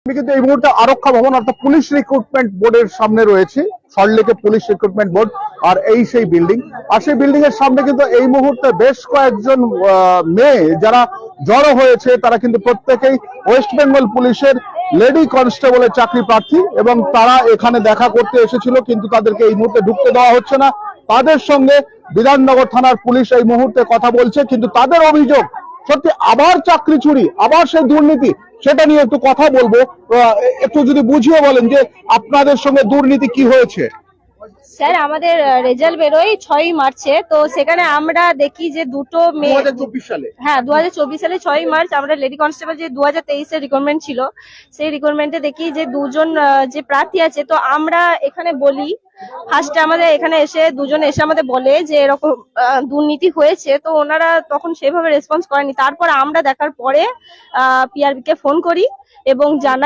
আমি কিন্তু এই মুহূর্তে আরক্ষা ভবন অর্থাৎ পুলিশ রিক্রুটমেন্ট বোর্ডের সামনে রয়েছে, সল্টলেকে পুলিশ রিক্রুটমেন্ট বোর্ড। আর এই সেই বিল্ডিং, আর সেই বিল্ডিং এর সামনে কিন্তু এই মুহূর্তে বেশ কয়েকজন মেয়ে যারা জড়ো হয়েছে, তারা কিন্তু প্রত্যেকেই ওয়েস্ট বেঙ্গল পুলিশের লেডি কনস্টেবলের চাকরি প্রার্থী এবং তারা এখানে দেখা করতে এসেছিল, কিন্তু তাদেরকে এই মুহূর্তে ঢুকতে দেওয়া হচ্ছে না। তাদের সঙ্গে বিধাননগর থানার পুলিশ এই মুহূর্তে কথা বলছে, কিন্তু তাদের অভিযোগ সত্যি আবার চাকরি চুরি, আবার সেই দুর্নীতি, সেটা নিয়ে একটু কথা বলবো। একটু যদি বুঝিয়ে বলেন যে আপনাদের সঙ্গে দুর্নীতি কি হয়েছে। স্যার, আমাদের রেজাল্ট বেরোয় 6ই মার্চে, তো সেখানে আমরা দেখি যে দুটো মেয়ে 2024 সালে, হ্যাঁ 2024 সালে 6ই মার্চ আমরা লেডি কনস্টেবল যে 2023 এর রিক্রুটমেন্ট ছিল, সেই রিক্রুটমেন্টে দেখি যে দুজন যে প্রার্থী আছে। তো আমরা এখানে বলি, ফার্স্টে আমাদের এখানে এসে দুজন এসে আমাদের বলে যে এরকম দুর্নীতি হয়েছে, তো ওনারা তখন সেভাবে রেসপন্স করেনি। তারপর আমরা দেখার পরে পিআরবি কে ফোন করি এবং জানাই